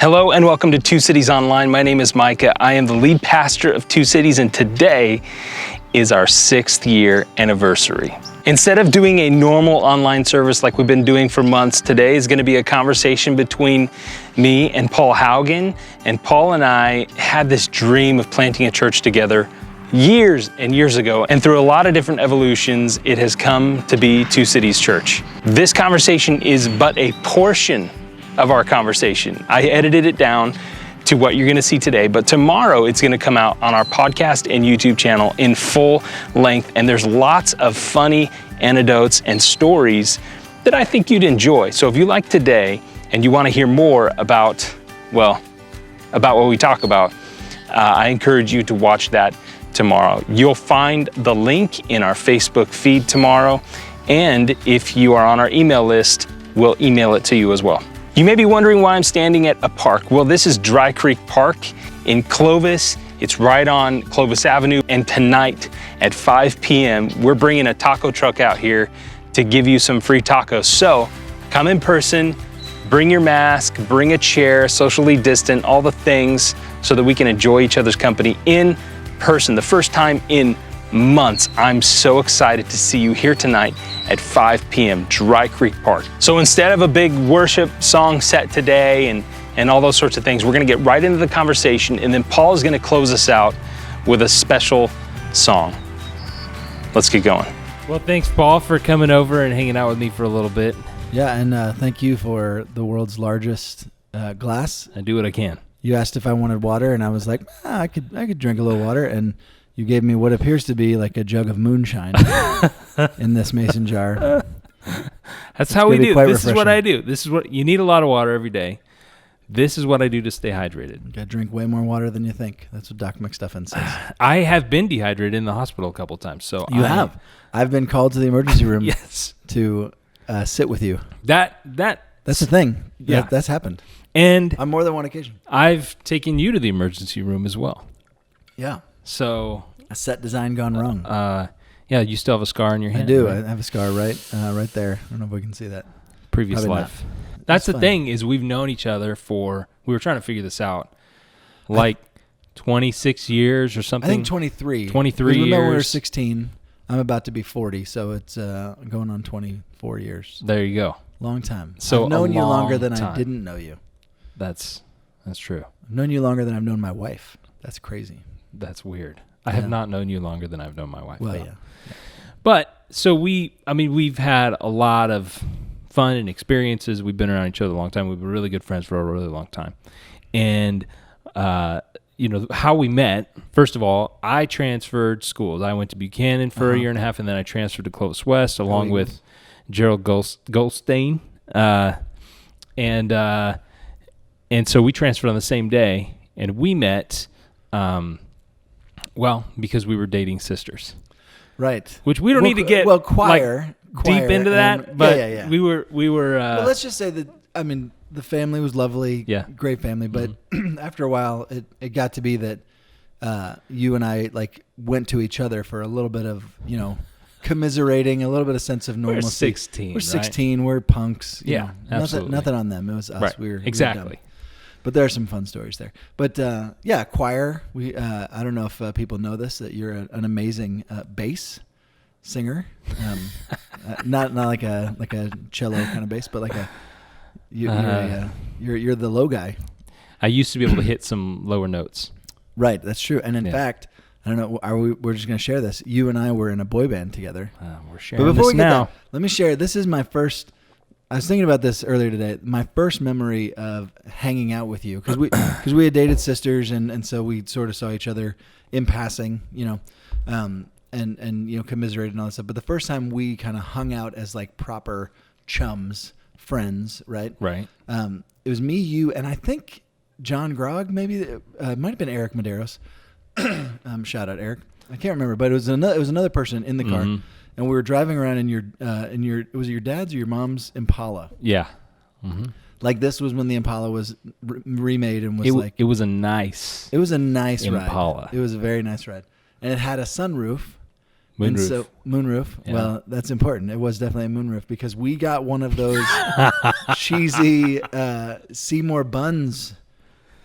Hello and welcome to Two Cities Online. My name is Micah. I am the lead pastor of Two Cities, and today is our 6th year anniversary. Instead of doing a normal online service like we've been doing for months, today is going to be a conversation between me and Paul Haugen. And Paul and I had this dream of planting a church together years and years ago, and through a lot of different evolutions, it has come to be 2Cities.Church. This conversation is but a portion of our conversation. I edited it down to what you're gonna see today, but tomorrow it's gonna come out on our podcast and YouTube channel in full length, and there's lots of funny anecdotes and stories that I think you'd enjoy. So if you like today and you wanna hear more about what we talk about, I encourage you to watch that tomorrow. You'll find the link in our Facebook feed tomorrow, and if you are on our email list, we'll email it to you as well. You may be wondering why I'm standing at a park. Well, this is Dry Creek Park in Clovis. It's right on Clovis Avenue. And tonight at 5 p.m., we're bringing a taco truck out here to give you some free tacos. So come in person, bring your mask, bring a chair, socially distant, all the things so that we can enjoy each other's company in person. The first time in months. I'm so excited to see you here tonight at 5 p.m. Dry Creek Park. So instead of a big worship song set today and all those sorts of things, we're gonna get right into the conversation, and then Paul is gonna close us out with a special song. Let's get going. Well, thanks, Paul, for coming over and hanging out with me for a little bit. Yeah, and thank you for the world's largest glass. I do what I can. You asked if I wanted water, and I was like, I could drink a little water, and you gave me what appears to be like a jug of moonshine in this mason jar. That's how we do. This is what I do. This is what you need, a lot of water every day. This is what I do to stay hydrated. You gotta drink way more water than you think. That's what Doc McStuffin says. I have been dehydrated in the hospital a couple times. So you have. I've been called to the emergency room yes. to sit with you. That's the thing. Yeah. That's happened. And on more than one occasion. I've taken you to the emergency room as well. Yeah. So a set design gone wrong. Yeah, you still have a scar on your hand. I do. Right? I have a scar right there. I don't know if we can see that. Previous Probably life. That's the thing, is we've known each other for, we were trying to figure this out, like 26 years or something. I think 23. 23 years. We were 16. I'm about to be 40, so it's going on 24 years. There you go. Long time. So I've known you longer than time. I didn't know you. That's true. I've known you longer than I've known my wife. That's crazy. That's weird. I have not known you longer than I've known my wife. Well, though. yeah. But so we've had a lot of fun and experiences. We've been around each other a long time. We've been really good friends for a really long time. And, how we met, first of all, I transferred schools. I went to Buchanan for a year and a half, and then I transferred to Clovis West along with Gerald Goldstein. And so we transferred on the same day, and we met, because we were dating sisters. Right. Which we don't need to get choir deep into that, but yeah. we were well, let's just say that, the family was lovely, great family, but after a while, it got to be that you and I went to each other for a little bit of, commiserating, a little bit of sense of normalcy. We're 16, right? We're punks. Absolutely. Nothing on them. It was us. Right. We were exactly. But there are some fun stories there. But choir. We I don't know if people know this, that you're an amazing bass singer. Not like a cello kind of bass, but like you're the low guy. I used to be able to hit some lower notes. Right, that's true. And in fact, I don't know. We're just going to share this. You and I were in a boy band together. We're sharing but before this we get now. Let me share. This is my first. I was thinking about this earlier today. My first memory of hanging out with you, because we had dated sisters, and so we sort of saw each other in passing, and commiserated and all that stuff. But the first time we kind of hung out as proper chums, friends, right? Right. It was me, you, and I think John Grogg. Maybe it might have been Eric Medeiros. Shout out Eric. I can't remember, but it was another person in the car. Mm-hmm. And we were driving around in your was it your dad's or your mom's Impala? Yeah. Mm-hmm. This was when the Impala was remade and was it was a nice Impala ride. It was a very nice ride, and it had a sunroof. Moonroof. Yeah. Well, that's important. It was definitely a moonroof because we got one of those cheesy Seymour Buns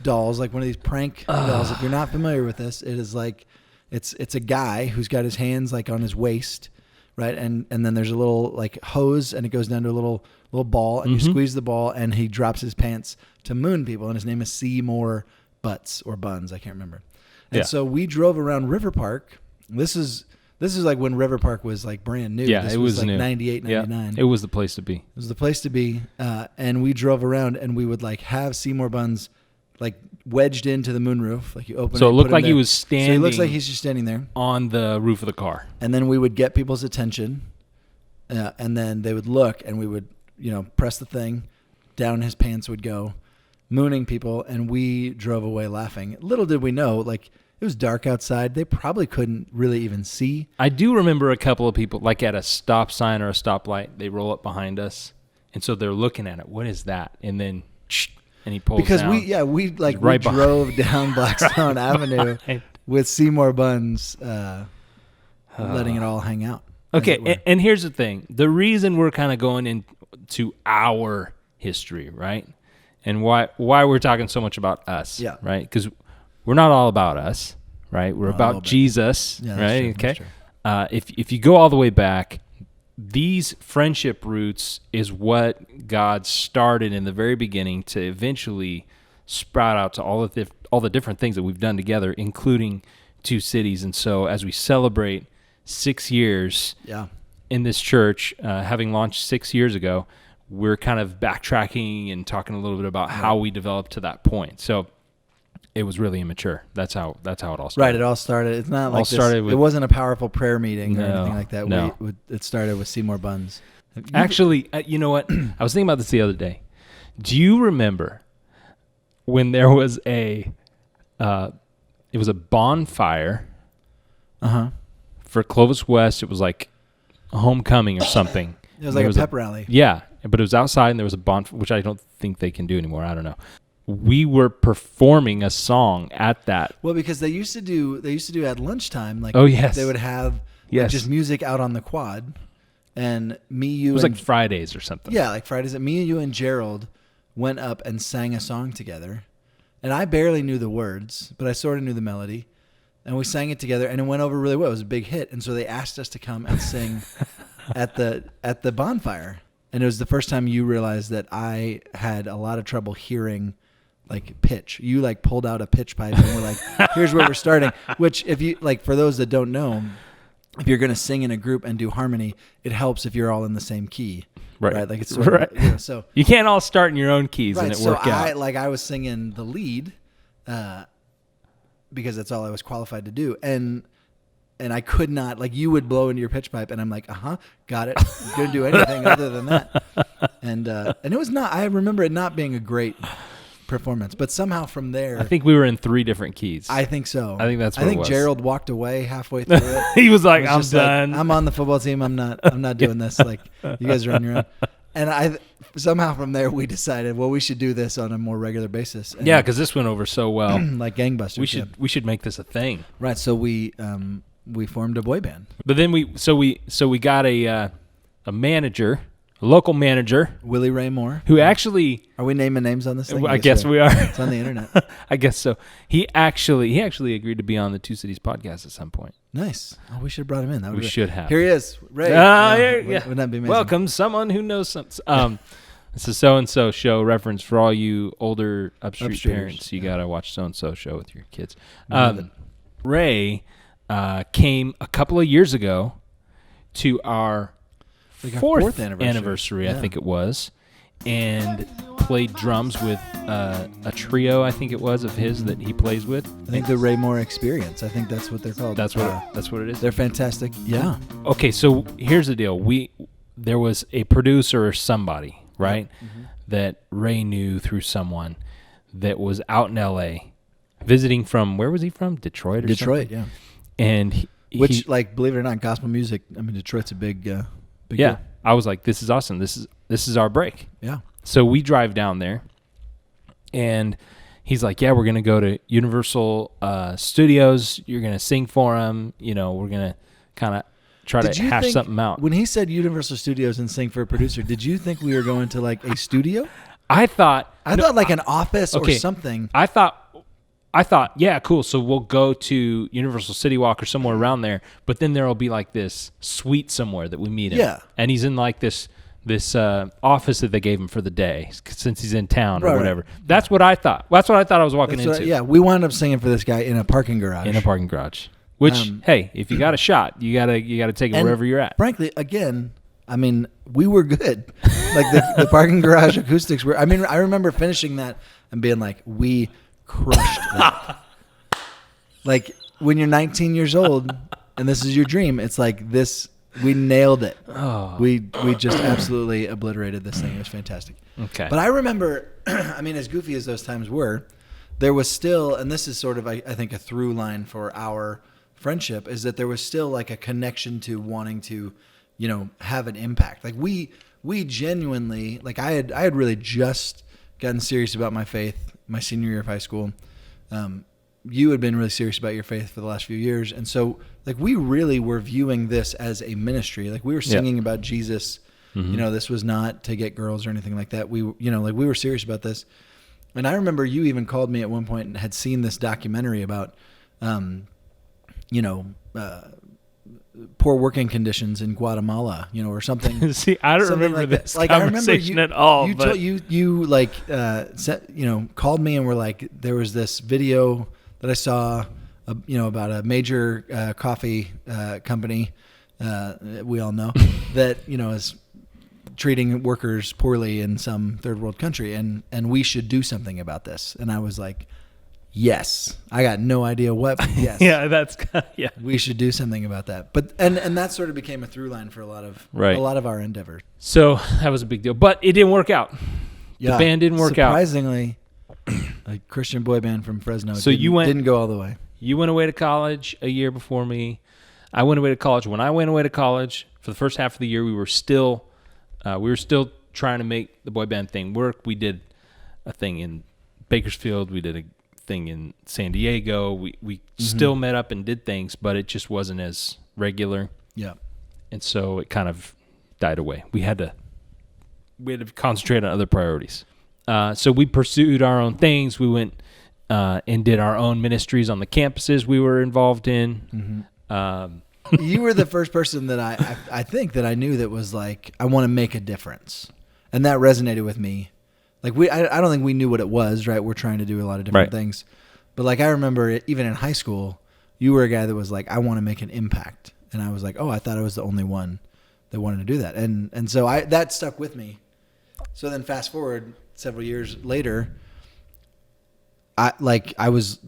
dolls, like one of these prank dolls. If you're not familiar with this, it is like it's a guy who's got his hands like on his waist, right? And then there's a little like hose, and it goes down to a little ball, and you squeeze the ball, and he drops his pants to moon people, and his name is Seymour Butts or Buns, I can't remember. And so we drove around River Park. This is like when River Park was like brand new. Yeah, this it was like new. 98, 99. Yeah, it was the place to be. It was the place to be. And we drove around, and we would like have Seymour Buns like wedged into the moonroof. Like you open So it, it looked put him like he there. was standing. So he looks like he's just standing there. On the roof of the car. And then we would get people's attention, and then they would look, and we would, press the thing, down his pants would go, mooning people, and we drove away laughing. Little did we know, like, it was dark outside. They probably couldn't really even see. I do remember a couple of people, like at a stop sign or a stoplight, they roll up behind us, and so they're looking at it. What is that? And then, and he pulls because down. we right drove down Blackstone Avenue with Seymour Buns, letting it all hang out. Okay, and here's the thing. The reason we're kind of going into our history, right? And why we're talking so much about us, right? Because we're not all about us, right? We're about Jesus, right? True, okay. If you go all the way back, these friendship roots is what God started in the very beginning to eventually sprout out to all the different things that we've done together, including Two Cities. And so as we celebrate 6 years in this church, having launched 6 years ago, we're kind of backtracking and talking a little bit about how we developed to that point. So it was really immature. That's how it all started. Right, it all started. It's not like this. It wasn't a powerful prayer meeting or anything like that. No. It started with Seymour Buns. Actually, you know what? I was thinking about this the other day. Do you remember when there was it was a bonfire for Clovis West? It was like a homecoming or something. It was like a pep rally. Yeah, but it was outside, and there was a bonfire, which I don't think they can do anymore. I don't know. We were performing a song at that. Well, because they used to do at lunchtime, like they would have like just music out on the quad, and it was like Fridays or something. Yeah, like Fridays. And me and you and Gerald went up and sang a song together, and I barely knew the words, but I sort of knew the melody, and we sang it together, and it went over really well. It was a big hit, and so they asked us to come and sing at the bonfire, and it was the first time you realized that I had a lot of trouble hearing like pitch. You like pulled out a pitch pipe and we're like, here's where we're starting. Which if you like, for those that don't know, if you're going to sing in a group and do harmony, it helps if you're all in the same key. Right. Like it's sort of, so you can't all start in your own keys and it work out. I was singing the lead, because that's all I was qualified to do. And I could not, like, you would blow into your pitch pipe and I'm like, got it. Couldn't do anything other than that. And it was not, I remember it not being a great performance, but somehow from there, I think we were in 3 different keys. I think so. I think that's what it was. Gerald walked away halfway through it. He was like, I'm done. Like, I'm on the football team. I'm not doing this. Like, you guys are on your own. And somehow from there we decided, well, we should do this on a more regular basis. And because this went over so well. Like gangbusters. We should make this a thing. Right. So we formed a boy band. But then we got a manager, a local manager, Willie Ray Moore, who actually, are we naming names on this thing? I guess we are. It's on the internet. I guess so. He actually agreed to be on the Two Cities podcast at some point. Nice. Oh, we should have brought him in. We should have. Here he is, Ray. Wouldn't that be amazing? Welcome, someone who knows something. It's a so-and-so show reference for all you older upstreet parents. You got to watch so-and-so show with your kids. Ray came a couple of years ago to our fourth anniversary, I think it was, and played drums with a trio, I think it was, of his that he plays with. I think the Ray Moore Experience. I think that's what they're called. That's what it is. They're fantastic. Yeah. Okay, so here's the deal. There was a producer or somebody, right, that Ray knew through someone that was out in L.A. visiting from, where was he from? Detroit or something? Detroit, yeah. And which, like, believe it or not, gospel music, I mean, Detroit's a big deal. I was like, this is awesome. This is our break. Yeah. So we drive down there, and he's like, yeah, we're going to go to Universal Studios. You're going to sing for him. We're going to kind of try to hash something out. When he said Universal Studios and sing for a producer, did you think we were going to, like, a studio? I thought like an office or something. I thought, yeah, cool. So we'll go to Universal City Walk or somewhere around there, but then there'll be like this suite somewhere that we meet him. Yeah. And he's in like this office that they gave him for the day since he's in town or whatever. Right. That's what I thought. That's what I thought I was walking into. We wound up singing for this guy in a parking garage. Which, hey, if you got a shot, you gotta take it wherever you're at. Frankly, again, I mean, we were good. Like the parking garage acoustics were. I mean, I remember finishing that and being like, we crushed that. Like when you're 19 years old and this is your dream, it's like this. We nailed it. Oh. We just absolutely obliterated this thing. It was fantastic. Okay. But I remember, I mean, as goofy as those times were, there was still, and this is sort of, I think, a through line for our friendship, is that there was still like a connection to wanting to, have an impact. Like we genuinely, like I had really just gotten serious about my faith my senior year of high school. You had been really serious about your faith for the last few years. And so like we really were viewing this as a ministry. Like we were singing about Jesus. Mm-hmm. This was not to get girls or anything like that. We were serious about this. And I remember you even called me at one point and had seen this documentary about, poor working conditions in Guatemala, or something. See, I don't remember like this like, conversation at all. You called me and were like, there was this video that I saw, about a major coffee company, we all know, that, is treating workers poorly in some third world country, and we should do something about this. And I was like, yes. I got no idea what, but yes. Yeah. We should do something about that. But and that sort of became a through line for a lot of our endeavors. So that was a big deal, but it didn't work out. Yeah. The band didn't work out. Surprisingly, a Christian boy band from Fresno. So didn't go all the way. You went away to college a year before me. I went away to college. When I went away to college, for the first half of the year, we were still trying to make the boy band thing work. We did a thing in Bakersfield. We did a thing in San Diego. We still met up and did things, but it just wasn't as regular. Yeah. And so it kind of died away. We had to concentrate on other priorities. So we pursued our own things. We went and did our own ministries on the campuses we were involved in. Mm-hmm. You were the first person that I think that I knew that was like, I want to make a difference. And that resonated with me. Like I don't think we knew what it was, right? We're trying to do a lot of different things. But like, I remember even in high school, you were a guy that was like, I want to make an impact. And I was like, oh, I thought I was the only one that wanted to do that. And so that stuck with me. So then fast forward several years later, I was,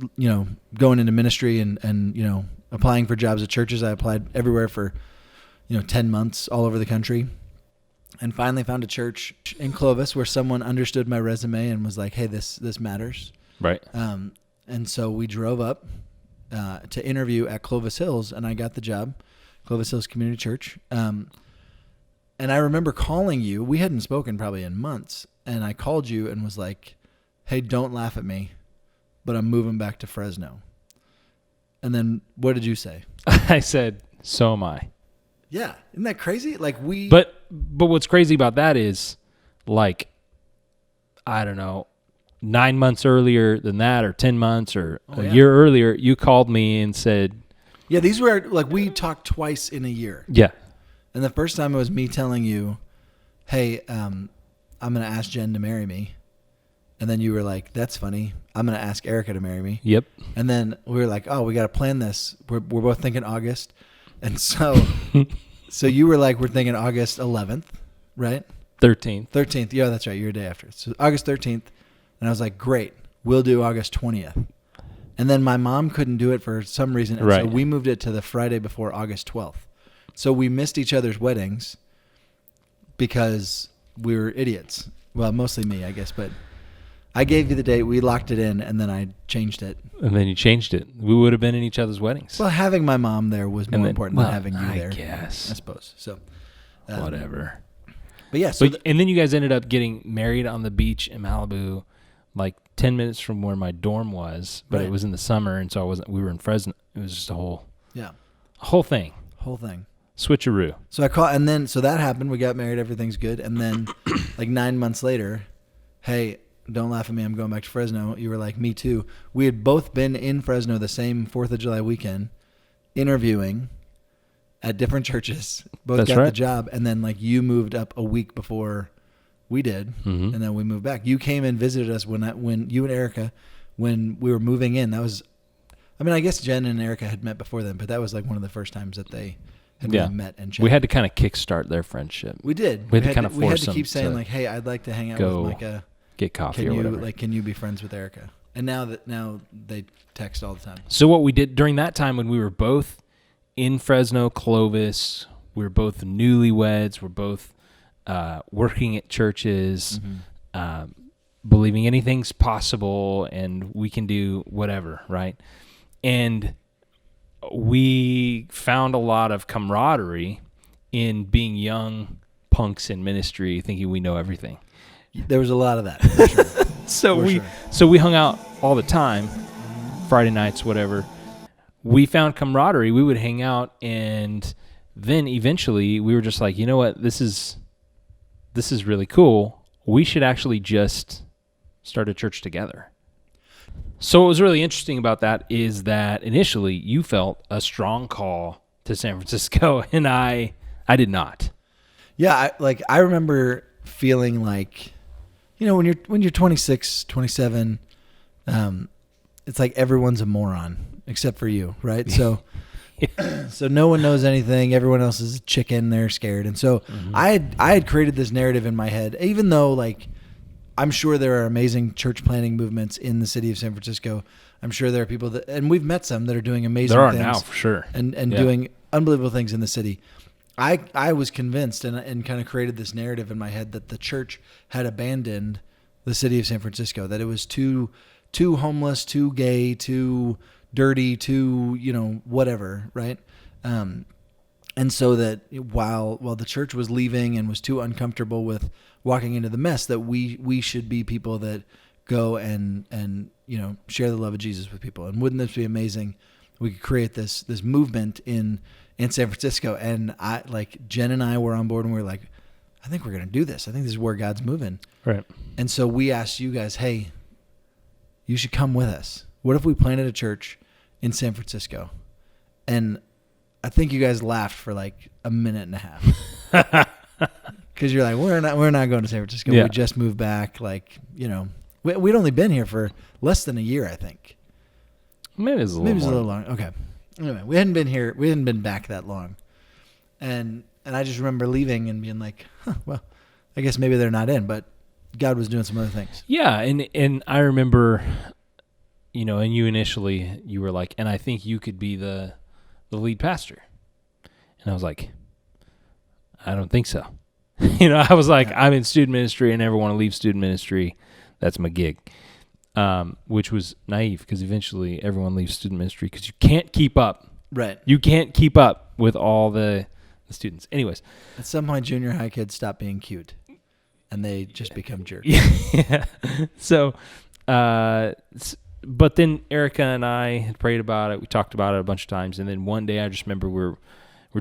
going into ministry and applying for jobs at churches. I applied everywhere for, 10 months all over the country, and finally found a church in Clovis where someone understood my resume and was like, hey, this matters. Right. And so we drove up to interview at Clovis Hills, and I got the job, Clovis Hills Community Church. And I remember calling you. We hadn't spoken probably in months. And I called you and was like, hey, don't laugh at me, but I'm moving back to Fresno. And then what did you say? I said, so am I. Yeah. Isn't that crazy? But what's crazy about that is, like, I don't know, 9 months earlier than that, or 10 months, or a year earlier, you called me and said... Yeah, these were, we talked twice in a year. Yeah. And the first time it was me telling you, hey, I'm going to ask Jen to marry me. And then you were like, that's funny. I'm going to ask Erica to marry me. Yep. And then we were like, oh, we got to plan this. We're both thinking August. And so you were like, we're thinking August 11th, right? 13th. Yeah, that's right. You're a day after. So August 13th. And I was like, great. We'll do August 20th. And then my mom couldn't do it for some reason. And so we moved it to the Friday before August 12th. So we missed each other's weddings because we were idiots. Well, mostly me, I guess. But I gave you the date. We locked it in, and then I changed it. And then you changed it. We would have been in each other's weddings. Well, having my mom there was more important than having you there. I guess. I suppose. So, whatever. But yeah. And then you guys ended up getting married on the beach in Malibu, like 10 minutes from where my dorm was. But it was in the summer, and so we were in Fresno. It was just a whole thing. Whole thing. Switcheroo. So so that happened. We got married. Everything's good. And then, like 9 months later, hey, don't laugh at me, I'm going back to Fresno. You were like, me too. We had both been in Fresno the same 4th of July weekend, interviewing at different churches. Both got the job. And then like you moved up a week before we did. And then we moved back. You came and visited us when you and Erica, when we were moving in. That was, I mean, I guess Jen and Erica had met before then, but that was like one of the first times that they had really met and chatted. We had to kind of kickstart their friendship. We did. We had to kind of force them. We had to keep saying like, hey, I'd like to hang out with Micah. Get coffee or whatever. Like, can you be friends with Erica? And now they text all the time. So what we did during that time when we were both in Fresno, Clovis, we were both newlyweds, we're both working at churches, believing anything's possible and we can do whatever, right? And we found a lot of camaraderie in being young punks in ministry, thinking we know everything. There was a lot of that, for sure. So we hung out all the time, Friday nights, whatever. We found camaraderie. We would hang out, and then eventually we were just like, you know what, this is really cool. We should actually just start a church together. So what was really interesting about that is that initially you felt a strong call to San Francisco, and I did not. Yeah, I remember feeling like, you know, when you're 26, 27, it's like everyone's a moron except for you, right? So so no one knows anything. Everyone else is a chicken. They're scared. And so I had created this narrative in my head, even though like I'm sure there are amazing church planting movements in the city of San Francisco. I'm sure there are people that, and we've met some that are doing amazing things. There are now, for sure. And doing unbelievable things in the city. I was convinced and kind of created this narrative in my head that the church had abandoned the city of San Francisco, that it was too homeless, too gay, too dirty, too, you know, whatever, right? And so that while the church was leaving and was too uncomfortable with walking into the mess, that we should be people that go and you know, share the love of Jesus with people. And wouldn't this be amazing? We could create this movement in San Francisco. And Jen and I were on board and we were like, I think we're going to do this. I think this is where God's moving. Right. And so we asked you guys, hey, you should come with us. What if we planted a church in San Francisco? And I think you guys laughed for like a minute and a half. Because you're like, we're not going to San Francisco. Yeah. We just moved back. Like, you know, we'd only been here for less than a year, I think. Maybe it's a little long. Okay. Anyway, we hadn't been here. We hadn't been back that long. And I just remember leaving and being like, well, I guess maybe they're not in, but God was doing some other things. Yeah. And I remember, you know, and you were like, and I think you could be the lead pastor. And I was like, I don't think so. You know, I was like, I'm in student ministry. I never want to leave student ministry. That's my gig. Which was naive because eventually everyone leaves student ministry because you can't keep up. Right. You can't keep up with all the students. Anyways. At some point, junior high kids stop being cute and they just become jerks. Yeah. So, but then Erica and I had prayed about it. We talked about it a bunch of times. And then one day I just remember we're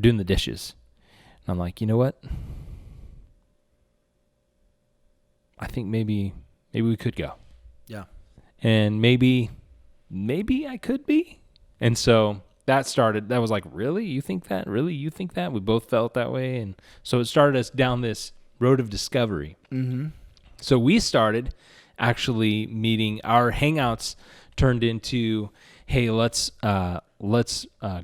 doing the dishes. And I'm like, you know what? I think maybe we could go. Yeah. And maybe I could be. And so that was like, really? You think that? Really? You think that? We both felt that way. And so it started us down this road of discovery. Mm-hmm. So we started actually meeting. Our hangouts turned into, hey, let's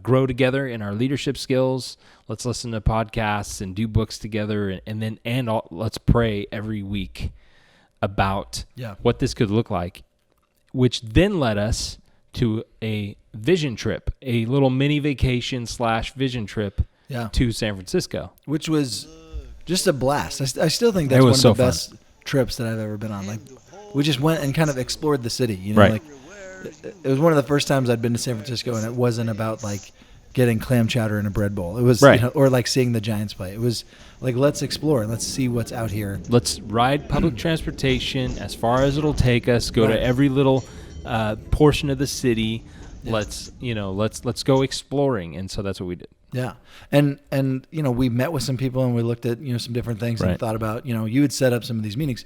grow together in our leadership skills. Let's listen to podcasts and do books together. Let's pray every week about what this could look like, which then led us to a vision trip, a little mini vacation / vision trip to San Francisco. Which was just a blast. I still think that's one of the best trips that I've ever been on. Like, we just went and kind of explored the city. You know, right. Like it was one of the first times I'd been to San Francisco, and it wasn't about like getting clam chowder in a bread bowl. It was, right. You know, or like seeing the Giants play. It was like, let's explore. Let's see what's out here. Let's ride public transportation as far as it'll take us. Go to every little portion of the city. Yeah. Let's go exploring. And so that's what we did. Yeah. And you know, we met with some people and we looked at, you know, some different things and thought about, you know, you had set up some of these meetings.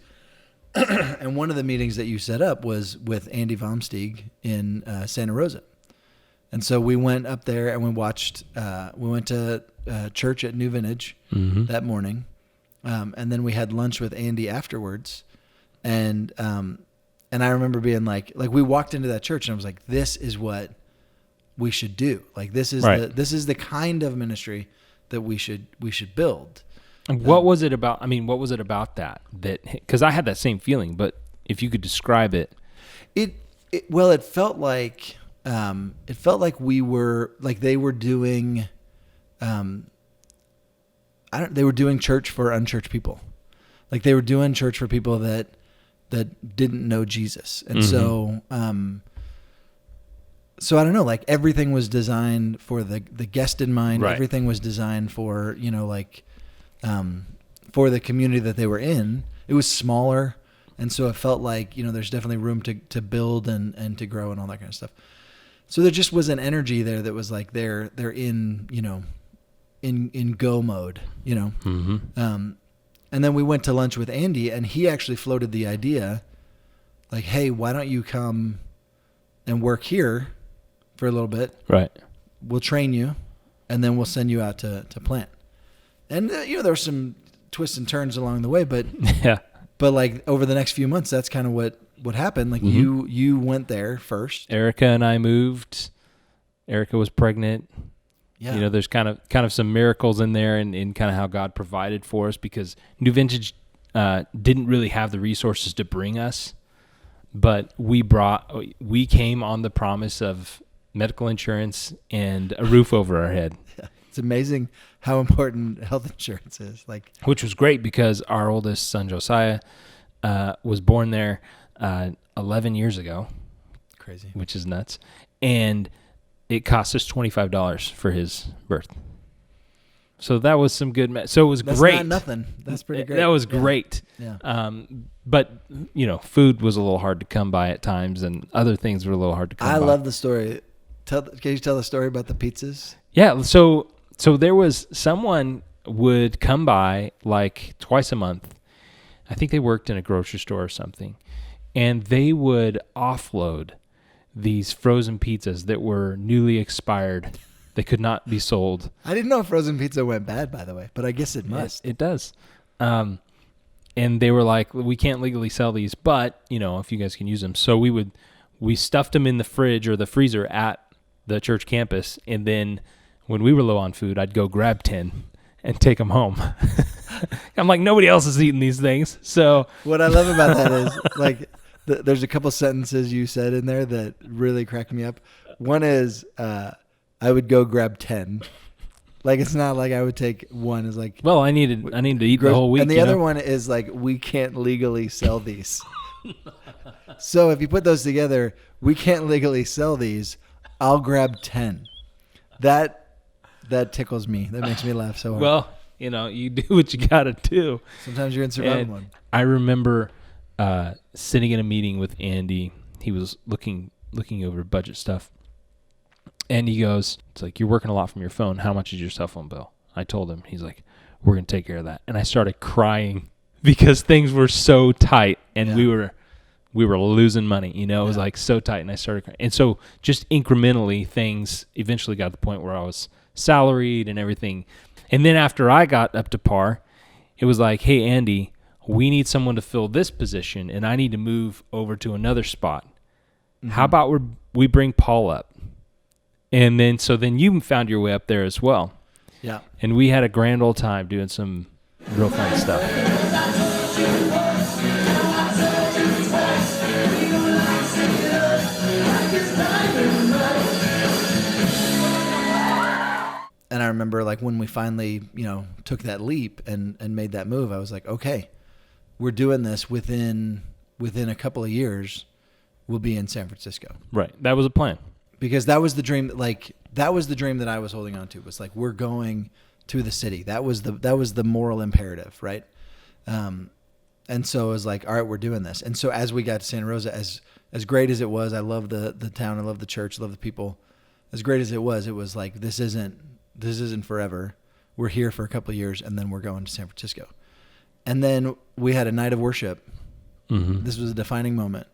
And one of the meetings that you set up was with Andy Vomsteeg in Santa Rosa. And so we went up there and we went to church at New Vintage that morning. And then we had lunch with Andy afterwards. And I remember being like we walked into that church and I was like, this is what we should do. Like this is this is the kind of ministry that we should build. And what was it about? I mean, what was it about that because I had that same feeling, but if you could describe it. It felt like we were like they were doing they were doing church for unchurched people. Like they were doing church for people that didn't know Jesus. And so I don't know, like everything was designed for the guest in mind. Right. Everything was designed for, for the community that they were in. It was smaller. And so it felt like, there's definitely room to build and to grow and all that kind of stuff. So there just was an energy there that was like they're in, in go mode, and then we went to lunch with Andy and he actually floated the idea like, hey, why don't you come and work here for a little bit? Right. We'll train you and then we'll send you out to plant. And, there were some twists and turns along the way, but yeah. But like over the next few months, that's kind of what happened. Like you went there first. Erica and I moved. Erica was pregnant. Yeah. There's kind of some miracles in there and kind of how God provided for us because New Vintage didn't really have the resources to bring us, but we came on the promise of medical insurance and a roof over our head. Yeah. It's amazing how important health insurance is. Which was great because our oldest son, Josiah, was born there 11 years ago. Crazy. Which is nuts. And it cost us $25 for his birth. So that was some good. So it was great. That's not nothing. That's pretty great. That was great. Yeah. But, food was a little hard to come by at times and other things were a little hard to come by. I love the story. Can you tell the story about the pizzas? Yeah. So there was someone would come by like twice a month. I think they worked in a grocery store or something. And they would offload these frozen pizzas that were newly expired. They could not be sold. I didn't know frozen pizza went bad, by the way, but I guess it must. It does. And they were like, we can't legally sell these, but, if you guys can use them. So we stuffed them in the fridge or the freezer at the church campus. And then when we were low on food, I'd go grab 10 and take them home. I'm like, nobody else is eating these things. So what I love about that is there's a couple sentences you said in there that really cracked me up. One is, I would go grab 10. Like, it's not like I would take one. It's like, well, I need to eat the whole week. And the other one is like, we can't legally sell these. So if you put those together, we can't legally sell these. I'll grab 10. That tickles me. That makes me laugh so hard. Well, you do what you got to do. Sometimes you're in survival mode. I remember sitting in a meeting with Andy. He was looking over budget stuff. And he goes, it's like, you're working a lot from your phone. How much is your cell phone bill? I told him. He's like, we're going to take care of that. And I started crying because things were so tight and we were losing money. It was like so tight. And I started crying. And so just incrementally, things eventually got to the point where I was salaried and everything. And then after I got up to par, it was like, hey, Andy, we need someone to fill this position and I need to move over to another spot. Mm-hmm. How about we bring Paul up? And then you found your way up there as well. Yeah. And we had a grand old time doing some real fun stuff. And I remember like when we finally, took that leap and made that move, I was like, okay, we're doing this within a couple of years, we'll be in San Francisco. Right. That was a plan. Because that was the dream. Like that was the dream that I was holding on to. Was like we're going to the city. That was the moral imperative, right? And so it was like, all right, we're doing this. And so as we got to Santa Rosa, as great as it was, I love the town, I love the church, I love the people. As great as it was like this isn't forever. We're here for a couple of years, and then we're going to San Francisco. And then we had a night of worship This was a defining moment.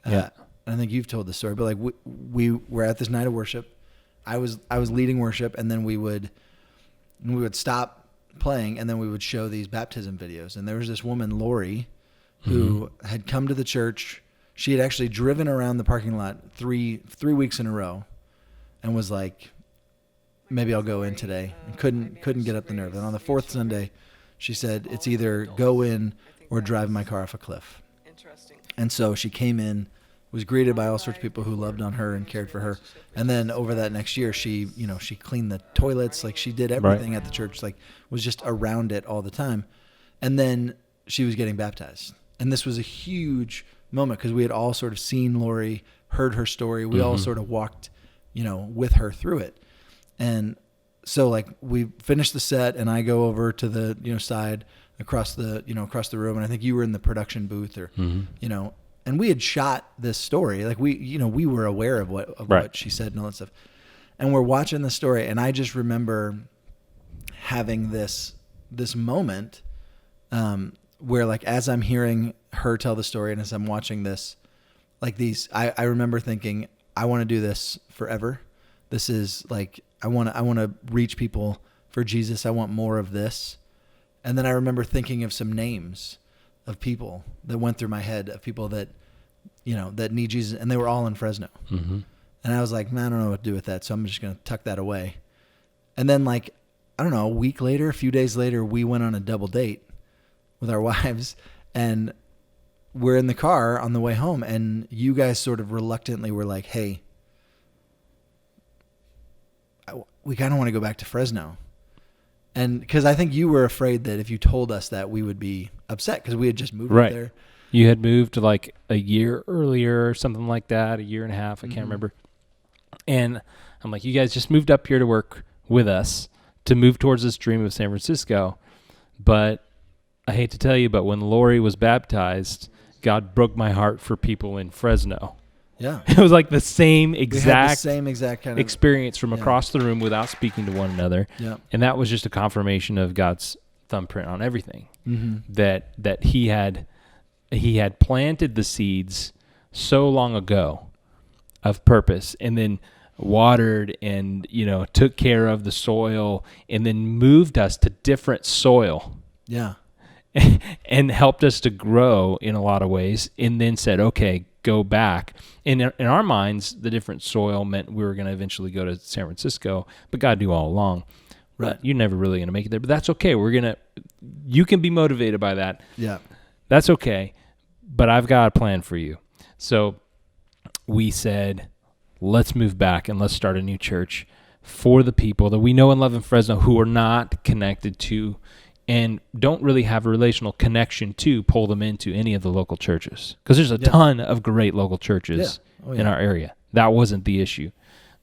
Yeah. I think you've told the story, but like we were at this night of worship. I was leading worship, and then we would stop playing, and then we would show these baptism videos. And there was this woman, Lori, who had come to the church. She had actually driven around the parking lot three weeks in a row, and was like, maybe I'll go in today. And couldn't get up the nerve. And on the fourth Sunday, she said, it's either go in or drive my car off a cliff. And so she came in, was greeted by all sorts of people who loved on her and cared for her. And then over that next year, she cleaned the toilets. Like, she did everything at the church, like was just around it all the time. And then she was getting baptized. And this was a huge moment because we had all sort of seen Lori, heard her story. We all sort of walked, with her through it. And so like we finished the set, and I go over to the, side across the room. And I think you were in the production booth or, and we had shot this story. Like we were aware of what she said and all that stuff. And we're watching the story. And I just remember having this moment, where like, as I'm hearing her tell the story and as I'm watching this, like I remember thinking, I want to do this forever. This is like, I want to reach people for Jesus. I want more of this. And then I remember thinking of some names of people that went through my head, of people that, that need Jesus, and they were all in Fresno. And I was like, man, I don't know what to do with that. So I'm just going to tuck that away. And then like, I don't know, a few days later, we went on a double date with our wives, and we're in the car on the way home. And you guys sort of reluctantly were like, hey, we kind of want to go back to Fresno. And because I think you were afraid that if you told us that, we would be upset because we had just moved up there. You had moved like a year earlier or something like that, a year and a half, I can't remember. And I'm like, you guys just moved up here to work with us, to move towards this dream of San Francisco. But I hate to tell you, but when Lori was baptized, God broke my heart for people in Fresno. Yeah. It was like the same exact kind of experience from across the room without speaking to one another. Yeah. And that was just a confirmation of God's thumbprint on everything. That he had planted the seeds so long ago of purpose, and then watered and, took care of the soil, and then moved us to different soil. Yeah. And helped us to grow in a lot of ways, and then said, okay, go back. And in our minds, the different soil meant we were going to eventually go to San Francisco, but God knew all along, right? You're never really going to make it there, but that's okay. You can be motivated by that. Yeah. That's okay, but I've got a plan for you. So we said, let's move back and let's start a new church for the people that we know and love in Fresno who are not connected to and don't really have a relational connection to, pull them into any of the local churches. Because there's a ton of great local churches in our area. That wasn't the issue.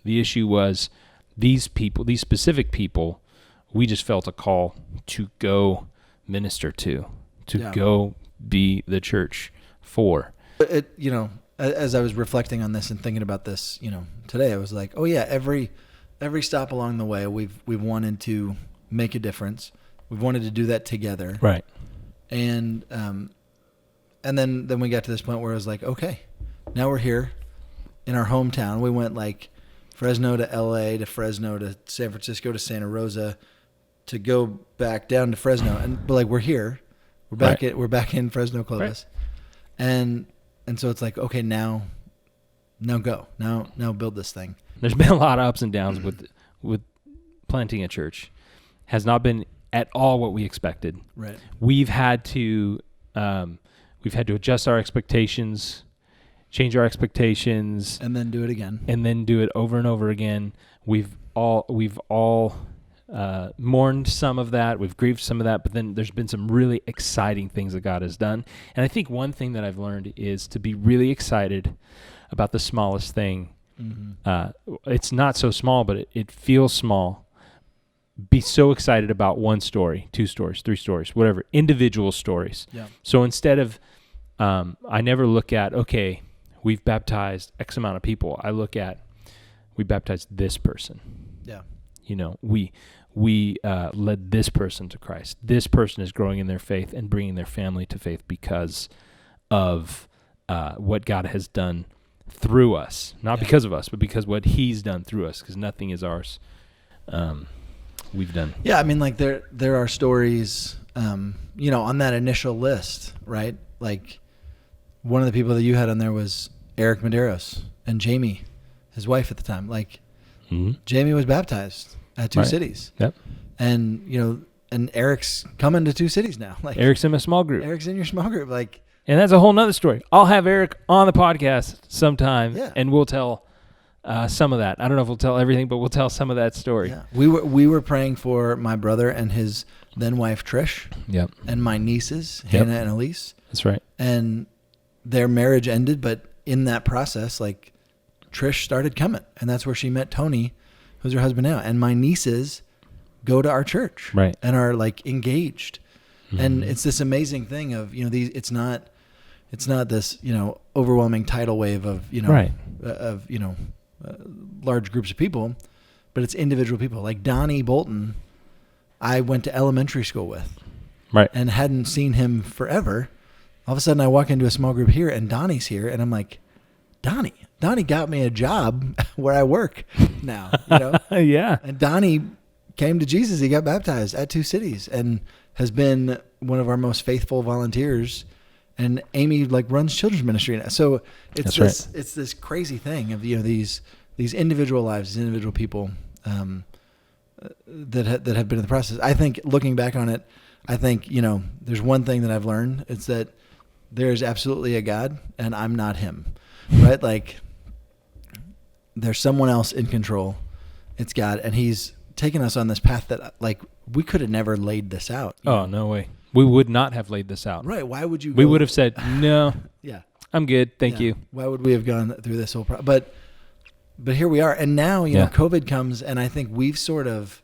The issue was these people, these specific people, we just felt a call to go minister to go be the church for. As I was reflecting on this and thinking about this, today, I was like, oh yeah, every stop along the way, we've wanted to make a difference. We've wanted to do that together. Right. And then we got to this point where I was like, okay, now we're here in our hometown. We went like Fresno to LA to Fresno to San Francisco to Santa Rosa to go back down to Fresno. But like, we're here. We're back we're back in Fresno, Clovis. Right. And so it's like, okay, now go. Now build this thing. There's been a lot of ups and downs with planting a church. Has not been at all what we expected. Right. We've had to adjust our expectations, change our expectations, and then do it again. And then do it over and over again. We've all mourned some of that. We've grieved some of that, but then there's been some really exciting things that God has done. And I think one thing that I've learned is to be really excited about the smallest thing. It's not so small, but it feels small. Be so excited about one story, 2 stories, 3 stories, whatever, individual stories. Yeah. So instead of, I never look at, okay, we've baptized X amount of people. I look at, we baptized this person. Yeah. We led this person to Christ. This person is growing in their faith and bringing their family to faith because of what God has done through us, not because of us, but because what He's done through us, because nothing is ours. We've done. Yeah, I mean, like there are stories, on that initial list, right? Like one of the people that you had on there was Eric Medeiros and Jamie, his wife at the time. Like Jamie was baptized at Two Cities. Yep. And and Eric's coming to Two Cities now. Like Eric's in my small group. Eric's in your small group. Like, and that's a whole nother story. I'll have Eric on the podcast sometime, and we'll tell some of that. I don't know if we'll tell everything, but we'll tell some of that story. Yeah. We were praying for my brother and his then wife Trish. Yep. And my nieces Hannah and Elise. That's right. And their marriage ended, but in that process, like Trish started coming, and that's where she met Tony, who's her husband now. And my nieces go to our church, right, and are like engaged. And it's this amazing thing of it's not this overwhelming tidal wave of large groups of people, but it's individual people. Like Donnie Bolton, I went to elementary school with, right, and hadn't seen him forever. All of a sudden, I walk into a small group here, and Donnie's here, and I'm like, Donnie got me a job where I work now. Yeah. And Donnie came to Jesus. He got baptized at Two Cities and has been one of our most faithful volunteers. And Amy runs children's ministry now. So it's it's this crazy thing of these individual lives, these individual people that have been in the process. I think looking back on it, there's one thing that I've learned. It's that there's absolutely a God, and I'm not Him, right? Like there's someone else in control. It's God, and He's taken us on this path that we could have never laid this out. Oh, no way. We would not have laid this out. Right. Why would you? We would have said, no. Yeah. I'm good. Thank you. Why would we have gone through this whole process? But here we are. And now, COVID comes, and I think we've sort of,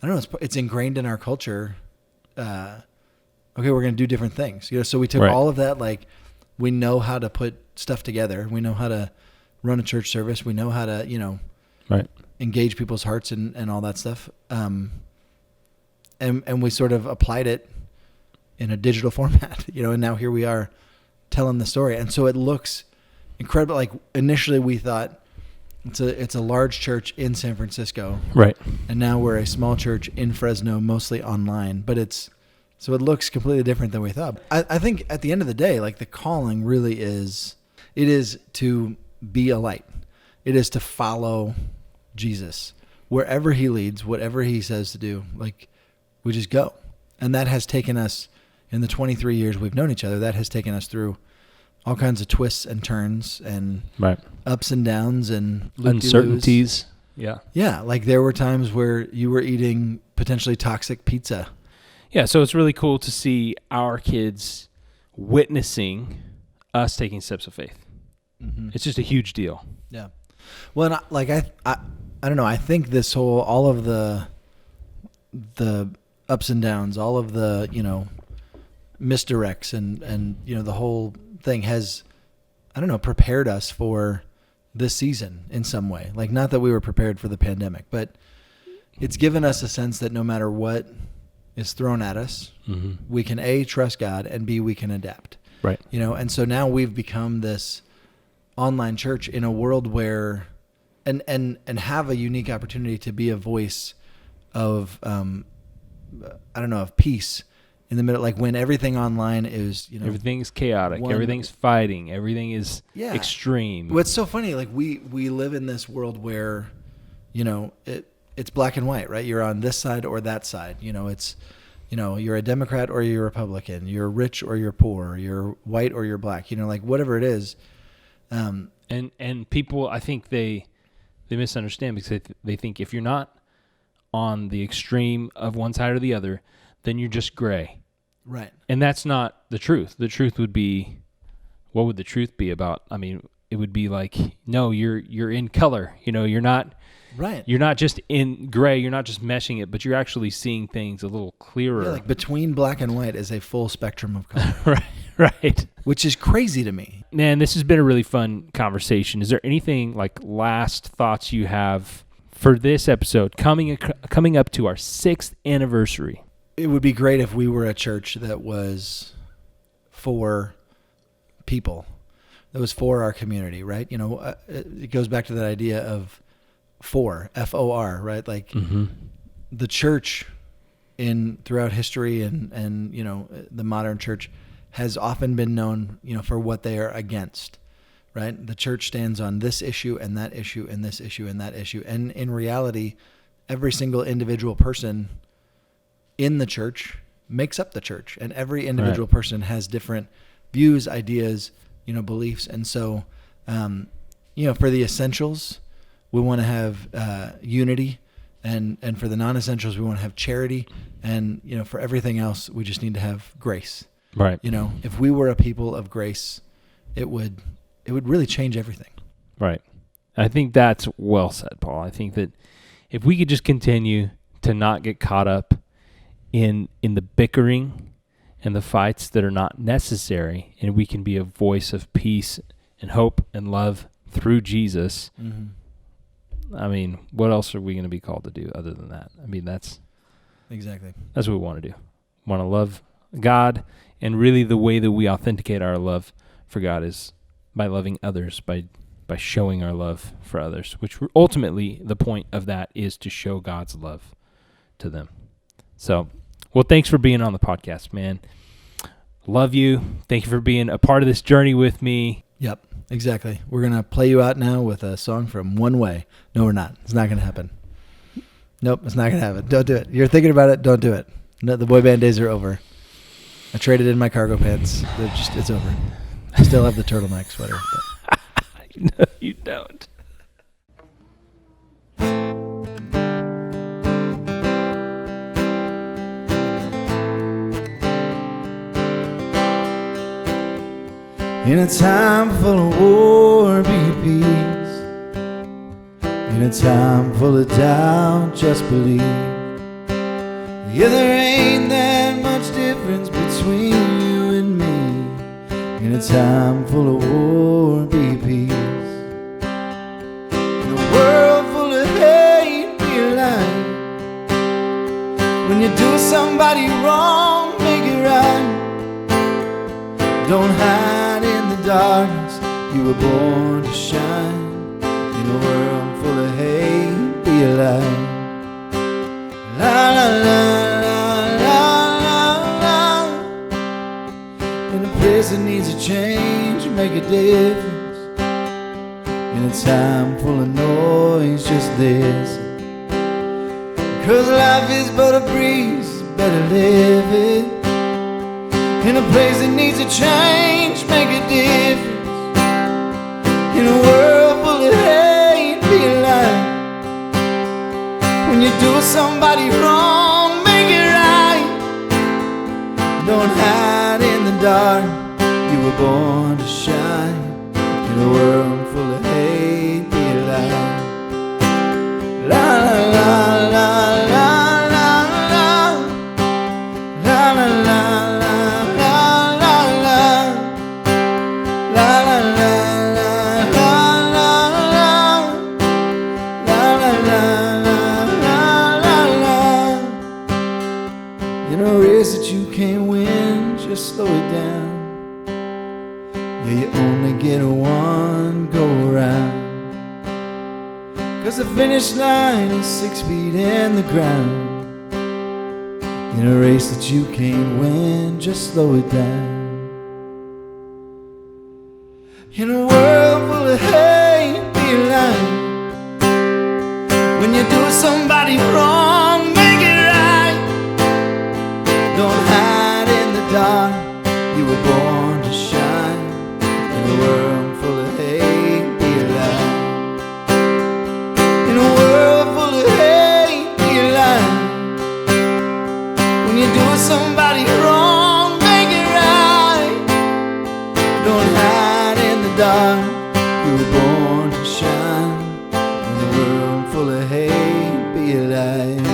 I don't know, it's ingrained in our culture. Okay, we're going to do different things. So we took all of that, we know how to put stuff together. We know how to run a church service. We know how to, engage people's hearts and all that stuff. And we sort of applied it in a digital format, and now here we are telling the story. And so it looks incredible. Like initially we thought it's a large church in San Francisco. Right. And now we're a small church in Fresno, mostly online, but so it looks completely different than we thought. I think at the end of the day, the calling really is to be a light. It is to follow Jesus wherever He leads, whatever He says to do, we just go. And that has taken us, in the 23 years we've known each other, that has taken us through all kinds of twists and turns and ups and downs and uncertainties. Yeah. Yeah. There were times where you were eating potentially toxic pizza. Yeah. So it's really cool to see our kids witnessing us taking steps of faith. Mm-hmm. It's just a huge deal. Yeah. Well, and I don't know. I think all of the ups and downs, all of the, misdirects and the whole thing has, prepared us for this season in some way. Not that we were prepared for the pandemic, but it's given us a sense that no matter what is thrown at us, we can A, trust God, and B, we can adapt. Right. And so now we've become this online church in a world where, and have a unique opportunity to be a voice of, of peace in the middle, when everything online is, everything's chaotic, everything's fighting, everything is extreme. What's so funny, we live in this world where, it's black and white, right? You're on this side or that side. It's, you're a Democrat or you're a Republican. You're rich or you're poor. You're white or you're black. Whatever it is. And people, I think they misunderstand because they think if you're not on the extreme of one side or the other, then you're just gray. Right. And that's not the truth. The truth would be, what would the truth be about? I mean, it would be no, you're in color. You're not. Right. You're not just in gray. You're not just meshing it, but you're actually seeing things a little clearer. Yeah, between black and white is a full spectrum of color. Right. Which is crazy to me. Man, this has been a really fun conversation. Is there anything last thoughts you have for this episode coming up to our 6th anniversary? It would be great if we were a church that was for people, that was for our community, right? It goes back to that idea of F-O-R, right? Like the church throughout history and the modern church has often been known, for what they are against, right? The church stands on this issue and that issue and this issue and that issue. And in reality, every single individual person in the church makes up the church, and every individual person has different views, ideas, beliefs. And so, for the essentials, we want to have unity, and for the non-essentials, we want to have charity, and for everything else, we just need to have grace. Right. If we were a people of grace, it would really change everything. Right. I think that's well said, Paul. I think that if we could just continue to not get caught up in the bickering and the fights that are not necessary, and we can be a voice of peace and hope and love through Jesus. I mean, what else are we going to be called to do other than that? I mean, that's what we want to do. We want to love God, and really the way that we authenticate our love for God is by loving others, by showing our love for others, which ultimately the point of that is to show God's love to them. So, well, thanks for being on the podcast, man. Love you. Thank you for being a part of this journey with me. Yep, exactly. We're going to play you out now with a song from One Way. No, we're not. It's not going to happen. Nope, it's not going to happen. Don't do it. You're thinking about it. Don't do it. No, the boy band days are over. I traded in my cargo pants. It's over. I still have the turtleneck sweater. But. No, you don't. In a time full of war, be peace. In a time full of doubt, just believe. Yeah, there ain't that much difference between you and me. In a time full of war, be peace. In a world full of hate, be a light. When you do somebody wrong, make it right. Don't hide in the darkness, you were born to shine. In a world full of hate, be a light. La la la la la la. In a place that needs a change, make a difference. In a time full of noise, just listen. 'Cause life is but a breeze, better live it. In a place that needs a change, make a difference. In a world full of hate, be a light. When you do somebody wrong, make it right. Don't hide in the dark, you were born to shine. In a world full of hate, be a light. La la la la la la la. La la la. Slow it down. Yeah, you only get one go around. 'Cause the finish line is 6 feet in the ground. In a race that you can't win, just slow it down. In a world full of hate, be a light. When you do somebody wrong, make it right. Don't hide in the dark, you were born to shine. In a world full of hate, be a light. In a world full of hate, be a light. When you do somebody wrong, make it right. Don't hide in the dark, you were born to shine. In a world full of hate, be a light.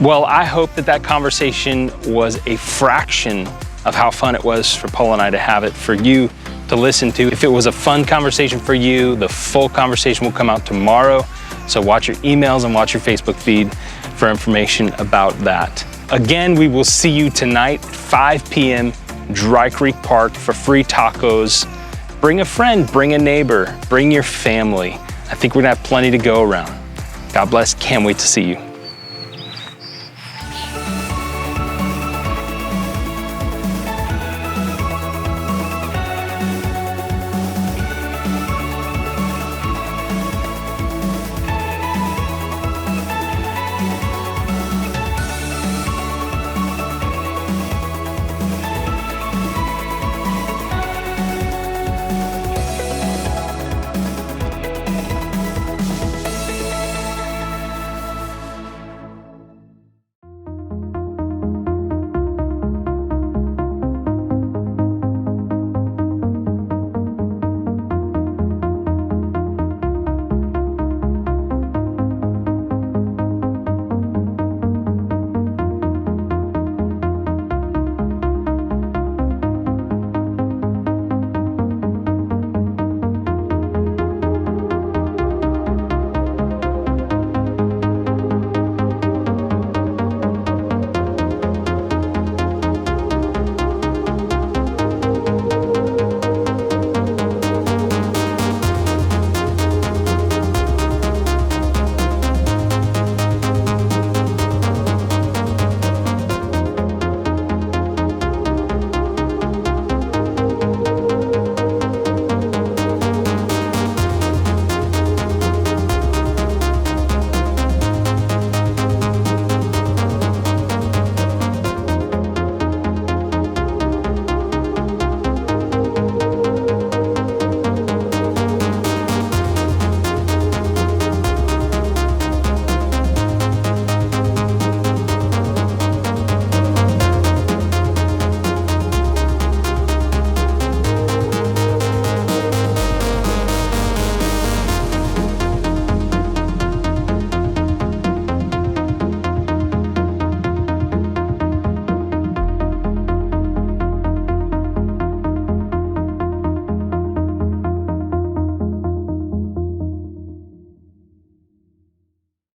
Well, I hope that conversation was a fraction of how fun it was for Paul and I to have it for you to listen to. If it was a fun conversation for you, the full conversation will come out tomorrow. So watch your emails and watch your Facebook feed for information about that. Again, we will see you tonight at 5 p.m. Dry Creek Park for free tacos. Bring a friend, bring a neighbor, bring your family. I think we're gonna have plenty to go around. God bless, can't wait to see you.